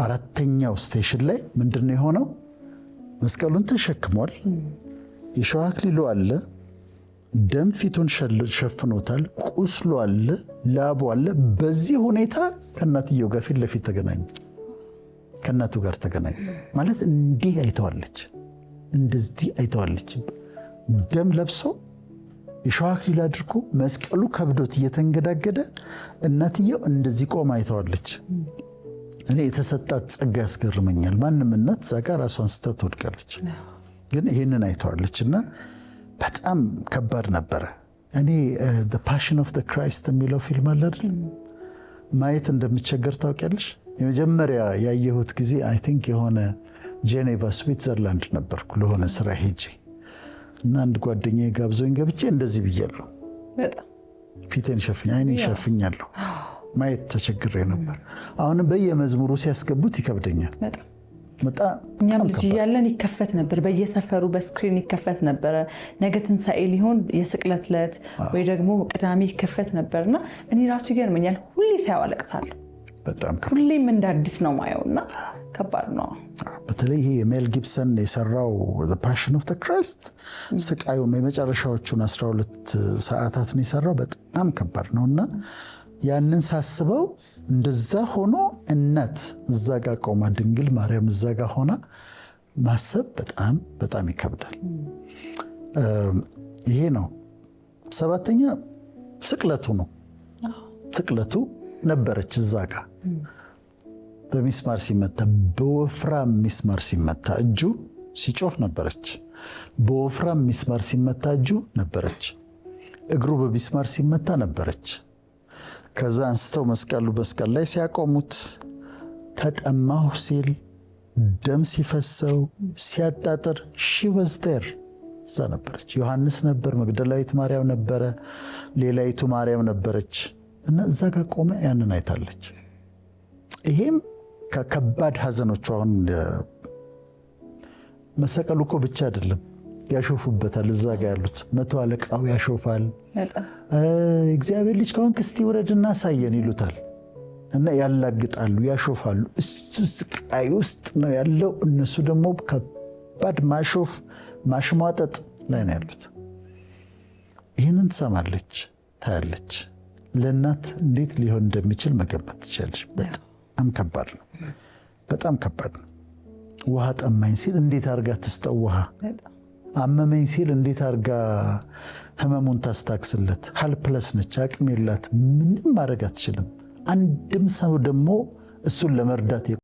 አራተኛው ስቴሽን ላይ ምንድነው የሆነው? መስቀሉን ተሸክሟል። የሸዋ አክሊሉ አለ። ደም ፊቱን ሸፍኖታል። ቁስሉ አለ፣ ላቡ አለ። በዚህ ሁኔታ ከእናትየው ጋር ፊት ለፊት ተገናኙ። ከእናቱ ጋር ተገናኙ ማለት እንዲህ አይተዋለች፣ እንደዚህ አይተዋለች። ደም ለብሶ የሸዋ አክሊል አድርጎ መስቀሉ ከብዶት እየተንገዳገደ እናትየው እንደዚህ ቆማ አይተዋለች። እኔ የተሰጣት ጸጋ ያስገርመኛል። ማንም እናት እዛ ጋር ራሷን ስታ ትወድቃለች፣ ግን ይህንን አይተዋለች እና በጣም ከባድ ነበረ። እኔ the passion of the Christ የሚለው ፊልም አለ አይደል? ማየት እንደምቸገር ታውቂያለሽ? የመጀመሪያ ያየሁት ጊዜ አይ ቲንክ የሆነ ጄኔቫ ስዊትዘርላንድ ነበርኩ ለሆነ ስራ ሄጄ እና አንድ ጓደኛዬ ጋብዞኝ ገብቼ እንደዚህ ብያለሁ። በጣም ፊቴን ሸፍኛ አይኔን ሸፍኛለሁ። ማየት ተቸግሬ ነበር። አሁንም በየመዝሙሩ ሲያስገቡት ይከብደኛል። በጣም እኛም ልጅ እያለን ይከፈት ነበር፣ በየሰፈሩ በስክሪን ይከፈት ነበር። ነገ ትንሣኤ ሊሆን የስቅለት ዕለት ወይ ደግሞ ቅዳሜ ይከፈት ነበርና እኔ ራሱ ይገርመኛል። ሁሌ ሳየው አለቅሳለሁ። በጣም ሁሌም እንደ አዲስ ነው ማየውና ከባድ ነው። በተለይ ይሄ ሜል ጊብሰን የሰራው the passion of the Christ ስቃዩን የመጨረሻዎቹን 12 ሰዓታት ነው የሰራው። በጣም ከባድ ነውና ያንን ሳስበው እንደዛ ሆኖ እናት እዛ ጋር ቆማ ድንግል ማርያም እዛ ጋር ሆና ማሰብ በጣም በጣም ይከብዳል። ይሄ ነው። ሰባተኛ ስቅለቱ ነው። ስቅለቱ ነበረች እዛ ጋር በሚስማር ሲመታ፣ በወፍራም ሚስማር ሲመታ እጁ ሲጮህ ነበረች። በወፍራም ሚስማር ሲመታ እጁ ነበረች። እግሩ በሚስማር ሲመታ ነበረች። ከዛ አንስተው መስቀል ላይ ሲያቆሙት ተጠማሁ ሲል ደም ሲፈሰው ሲያጣጥር she was there እዛ ነበረች። ዮሐንስ ነበር፣ መግደላዊት ማርያም ነበረ፣ ሌላይቱ ማርያም ነበረች እና እዛ ጋር ቆመ ያንን አይታለች። ይሄም ከከባድ ሐዘኖቹ አሁን መሰቀሉ እኮ ብቻ አይደለም ያሾፉበታል። እዛ ጋር ያሉት መቶ አለቃው ያሾፋል። እግዚአብሔር ልጅ ከሆንክ እስቲ ውረድና ሳየን ይሉታል እና ያላግጣሉ፣ ያሾፋሉ። እሱ ስቃይ ውስጥ ነው ያለው። እነሱ ደግሞ ከባድ ማሾፍ ማሽሟጠጥ ላይ ነው ያሉት። ይህንን ትሰማለች፣ ታያለች። ለእናት እንዴት ሊሆን እንደሚችል መገመት ትችላለች። በጣም ከባድ ነው፣ በጣም ከባድ ነው። ውሃ ጠማኝ ሲል እንዴት አድርጋ ትስጠው ውሃ? አመመኝ ሲል እንዴት አድርጋ ህመሙን ታስታክስለት? ሀልፕለስ ነች፣ አቅም የላት፣ ምንም ማድረግ አትችልም። አንድም ሰው ደግሞ እሱን ለመርዳት